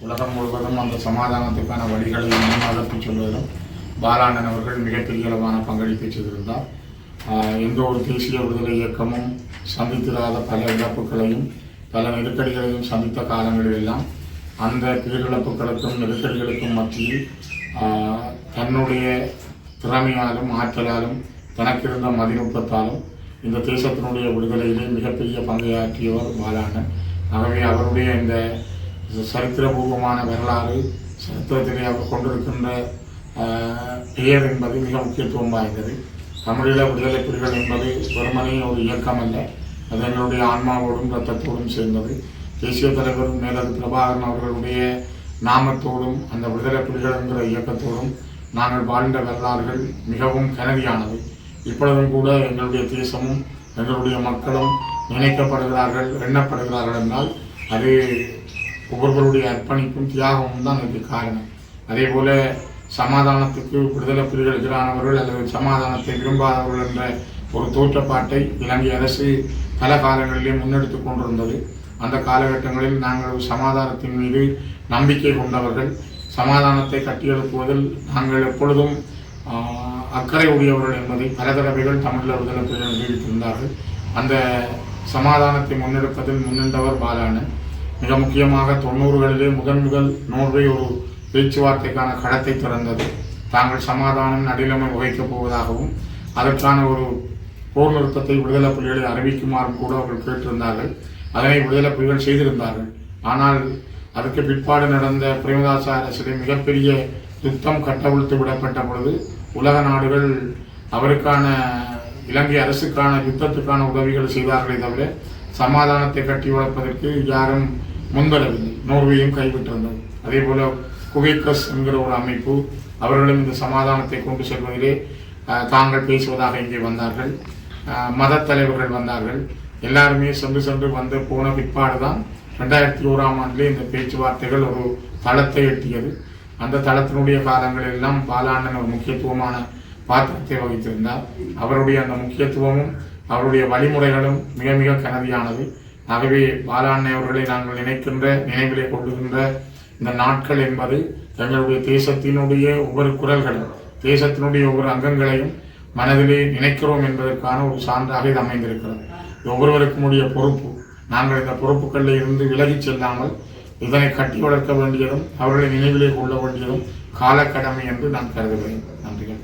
உலகம் முழுவதும் அந்த சமாதானத்துக்கான வழிகளை முன்னெடுத்துச் சொல்வதிலும் பாலாண்ணன் அவர்கள் மிகப்பெரிய அளவான பங்களிப்பை செய்திருந்தார். எந்த ஒரு தேசிய விடுதலை இயக்கமும் சந்தித்திராத பல இழப்புகளையும் பல நெருக்கடிகளையும் சந்தித்த காலங்களிலெல்லாம் அந்த பேரிழப்புகளுக்கும் நெருக்கடிகளுக்கும் மத்தியில் தன்னுடைய திறமையாலும் ஆற்றலாலும் தனக்கிருந்த மதிநுட்பத்தாலும் இந்த தேசத்தினுடைய விடுதலையிலே மிகப்பெரிய பங்கையாற்றியவர் பாலாண்ணன். ஆகவே அவருடைய இந்த சரித்திரபூர்வமான வரலாறு சரித்திரத்திலே அவர் கொண்டிருக்கின்ற பெயர் என்பது மிக முக்கியத்துவம் வாய்ந்தது. தமிழீழ விடுதலை புலிகள் என்பது வெறுமனே ஒரு இயக்கம் அல்ல, அது எங்களுடைய ஆன்மாவோடும் இரத்தத்தோடும் சேர்ந்தது. தேசிய தலைவர் மேலது பிரபாகரன் அவர்களுடைய நாமத்தோடும் அந்த விடுதலை புலிகள் என்கிற இயக்கத்தோடும் நாங்கள் வாழ்ந்த வரலாறுகள் மிகவும் கனதியானவை. இப்பொழுதும் கூட எங்களுடைய தேசமும் எங்களுடைய மக்களும் நினைக்கப்படுகிறார்கள், எண்ணப்படுகிறார்கள் என்றால் அது ஒவ்வொருவருடைய அர்ப்பணிப்பும் தியாகமும் தான் அதுக்கு காரணம். அதே போல சமாதானத்துக்கு விடுதலை புலிகள் எதிரானவர்கள் அல்லது சமாதானத்தை விரும்பாதவர்கள் என்ற ஒரு தோற்றப்பாட்டை இலங்கை அரசு பல காலங்களிலே முன்னெடுத்து கொண்டிருந்தது. அந்த காலகட்டங்களில் நாங்கள் சமாதானத்தின் மீது நம்பிக்கை கொண்டவர்கள், சமாதானத்தை கட்டியெழுப்புவதில் நாங்கள் எப்பொழுதும் அக்கறை உடையவர்கள் என்பதை பல தடவைகள் தமிழீழ விடுதலை புலிகள் நிரூபித்திருந்தார்கள். அந்த சமாதானத்தை முன்னெடுப்பதில் முன்னின்றவர் பாலாண்ணன். மிக முக்கியமாக 90களிலே முதல் நோர்வே ஒரு பேச்சுவார்த்தைக்கான களத்தை திறந்தது. தாங்கள் சமாதானம் நடுநிலைமை வகிக்கப் போவதாகவும் அதற்கான ஒரு போர் நிறுத்தத்தை விடுதலை புலிகளை அறிவிக்குமாறும் கூட அவர்கள் கேட்டிருந்தார்கள். அதனை விடுதலை புலிகள் செய்திருந்தார்கள். ஆனால் அதற்கு பிற்பாடு நடந்த பிரேமதாச அரசிலே மிகப்பெரிய யுத்தம் கட்டவிழ்த்து விடப்பட்ட பொழுது உலக நாடுகள் அவருக்கான இலங்கை அரசுக்கான யுத்தத்துக்கான உதவிகள் செய்தார்களே தவிர சமாதானத்தை கட்டி வளர்ப்பதற்கு யாரும் முன்வரவில்லை. நோர்வேயும் கைவிட்டிருந்தது. அதே போல குகைக்கஸ் என்கிற ஒரு அமைப்பு அவர்களும் இந்த சமாதானத்தை கொண்டு செல்வதிலே தாங்கள் பேசுவதாக இங்கே வந்தார்கள். மத தலைவர்கள் வந்தார்கள். எல்லாருமே சென்று வந்து போன பிற்பாடு தான் 2001ஆம் ஆண்டிலே இந்த பேச்சுவார்த்தைகள் ஒரு தளத்தை எட்டியது. அந்த தளத்தினுடைய காலங்களெல்லாம் பாலாண்ணன் ஒரு முக்கியத்துவமான பாத்திரத்தை வகித்திருந்தார். அவருடைய அந்த முக்கியத்துவமும் அவருடைய வழிமுறைகளும் மிக மிக கனதியானது. ஆகவே பாலாண்ணன் அவர்களை நாங்கள் நினைவிலே கொள்ளுகின்ற இந்த நாட்கள் என்பது எங்களுடைய தேசத்தினுடைய ஒவ்வொரு குரல்களும் தேசத்தினுடைய ஒவ்வொரு அங்கங்களையும் மனதிலே நினைக்கிறோம் என்பதற்கான ஒரு சான்றாக இது அமைந்திருக்கிறது. ஒவ்வொருவருக்கும் உடைய பொறுப்பு. நாங்கள் இந்த பொறுப்புகளில் இருந்து விலகிச் செல்லாமல் இதனை கட்டி வளர்க்க வேண்டியதும் அவர்களை நினைவிலே கொள்ள வேண்டியதும் காலக்கடமை என்று நான் கருதுகிறேன். நன்றிகள்.